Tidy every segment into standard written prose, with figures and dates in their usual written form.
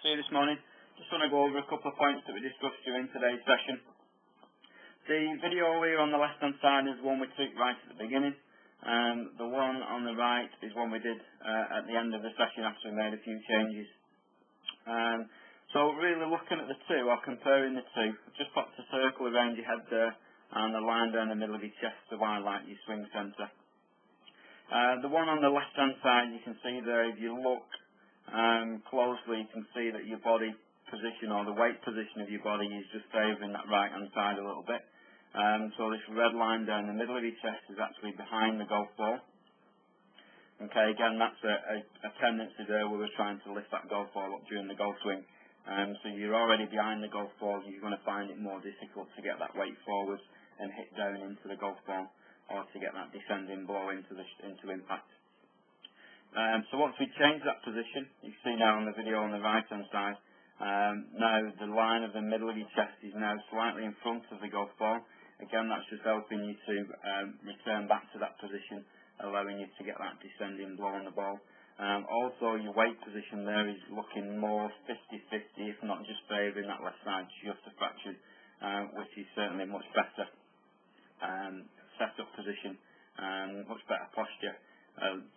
for you this morning. Just want to go over a couple of points that we discussed during today's session. The video here on the left hand side is one we took right at the beginning, and the one on the right is one we did at the end of the session after we made a few changes. So really looking at the two, or comparing the two, just popped a circle around your head there and a line down the middle of your chest to highlight your swing centre. The one on the left hand side, you can see there, if you look closely, you can see that your body position, or the weight position of your body, is just favouring that right hand side a little bit. So this red line down the middle of your chest is actually behind the golf ball. Okay, again, that's a tendency there where we're trying to lift that golf ball up during the golf swing. So you're already behind the golf ball, you're going to find it more difficult to get that weight forward and hit down into the golf ball, or to get that descending blow into impact. So once we change that position, you can see now on the video on the right hand side, now the line of the middle of your chest is now slightly in front of the golf ball. Again, that's just helping you to return back to that position, allowing you to get that descending blow on the ball. Also, your weight position there is looking more 50-50, if not just favouring that left side just a fraction, which is certainly much better set-up position, much better posture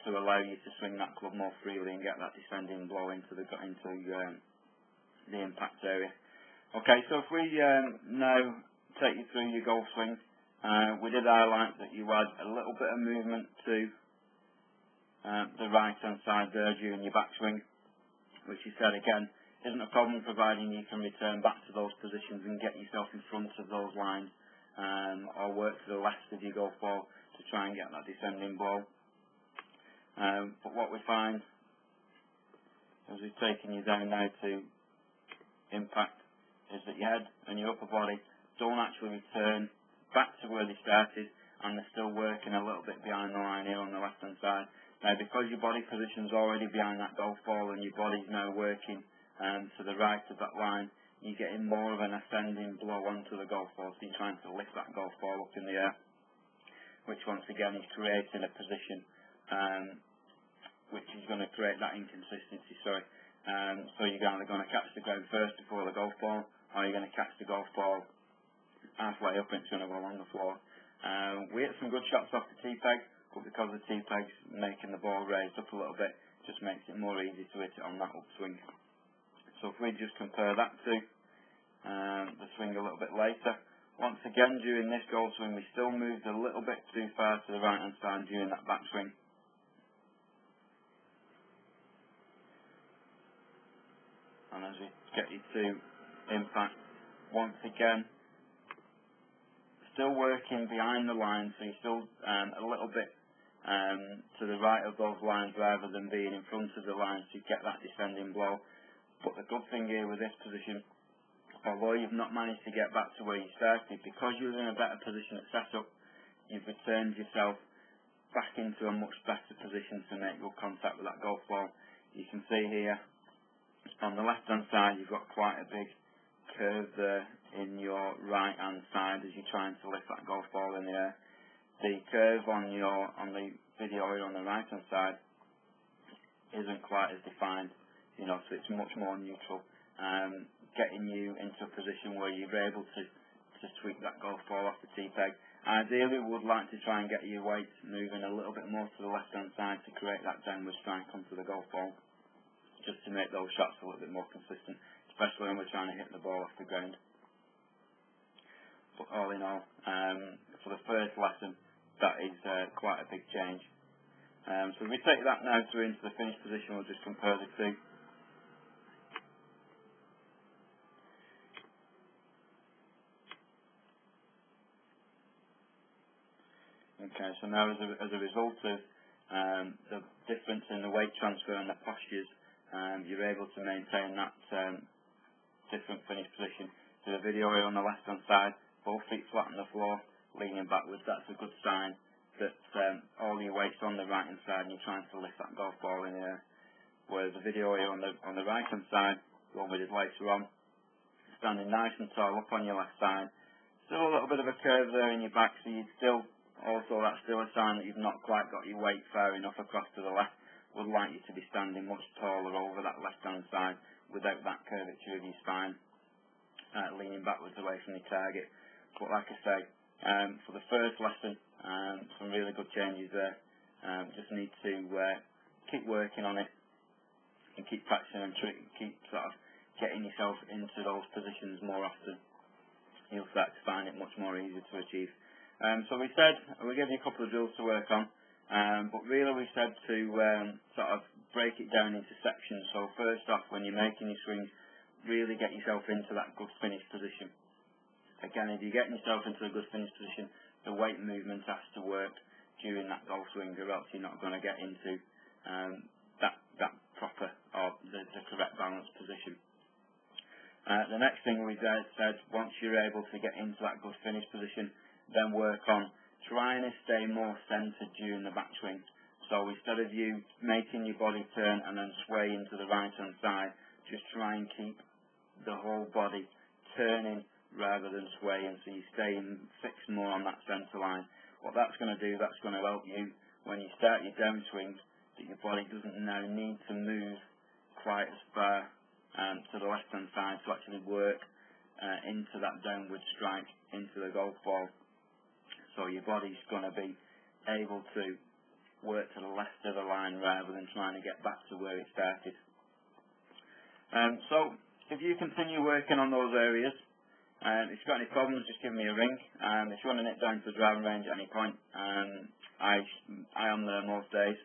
to allow you to swing that club more freely and get that descending blow into the impact area. Okay, so if we now take you through your golf swing, we did highlight that you had a little bit of movement to the right hand side there during your backswing, which you said again isn't a problem, providing you can return back to those positions and get yourself in front of those lines, or work to the left of your golf ball to try and get that descending blow. But what we find as we've taken you down now to impact is that your head and your upper body don't actually return back to where they started, and they're still working a little bit behind the line here on the left hand side. Now, because your body position's already behind that golf ball and your body's now working to the right of that line, you're getting more of an ascending blow onto the golf ball, so you're trying to lift that golf ball up in the air, which once again is creating a position which is going to create that inconsistency. So you're either going to catch the ground first before the golf ball, or you're going to catch the golf ball halfway up and it's going to go along the floor. We hit some good shots off the tee peg, but because the tee peg's making the ball raised up a little bit, it just makes it more easy to hit it on that upswing. So if we just compare that to the swing a little bit later, once again during this golf swing we still moved a little bit too far to the right hand side during that backswing. And as we get you to impact, once again still working behind the line, so you're still a little bit to the right of those lines rather than being in front of the lines to get that descending blow. But the good thing here with this position, although you've not managed to get back to where you started, because you're in a better position at setup, you've returned yourself back into a much better position to make good contact with that golf ball. You can see here on the left hand side you've got quite a big curve there in your right hand side as you're trying to lift that golf ball in the air. The curve on the video here on the right hand side isn't quite as defined, so it's much more neutral, getting you into a position where you're able to sweep that golf ball off the tee peg. Ideally we would like to try and get your weight moving a little bit more to the left hand side to create that downward strike onto the golf ball, just to make those shots a little bit more consistent, especially when we're trying to hit the ball off the ground. But all in all, for the first lesson, that is quite a big change. So if we take that now through into the finish position, we'll just compare the two. Okay, so now as a result of the difference in the weight transfer and the postures, you're able to maintain that different finish position. So the video here on the left hand side, both feet flat on the floor, leaning backwards, that's a good sign that all your weight's on the right hand side and you're trying to lift that golf ball in the air. Whereas the video here on the right hand side, the one we did later on, standing nice and tall up on your left side, still a little bit of a curve there in your back, so you'd still, also that's still a sign that you've not quite got your weight far enough across to the left. Would like you to be standing much taller over that left hand side without that curvature of your spine, leaning backwards away from your target. But like I say, for the first lesson, some really good changes there. Just need to keep working on it and keep practicing and keep sort of getting yourself into those positions more often. You'll start to find it much more easy to achieve. So we said we gave you a couple of drills to work on, but really we said to sort of break it down into sections. So first off, when you're making your swings, really get yourself into that good finish position. Again, if you're getting yourself into a good finish position, the weight movement has to work during that golf swing, or else you're not going to get into that proper or the correct balance position. The next thing we said, once you're able to get into that good finish position, then work on trying to stay more centred during the backswing. So instead of you making your body turn and then sway into the right hand side, just try and keep the whole body turning rather than swaying, so you're staying fixed more on that centre line. What that's going to do, that's going to help you when you start your downswing, that your body doesn't now need to move quite as far to the left hand side to actually work into that downward strike into the golf ball. So your body's going to be able to work to the left of the line rather than trying to get back to where it started. So if you continue working on those areas, if you've got any problems, just give me a ring. If you want to nip down to the driving range at any point, I am there most days.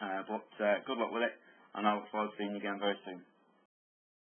But good luck with it, and I look forward to seeing you again very soon.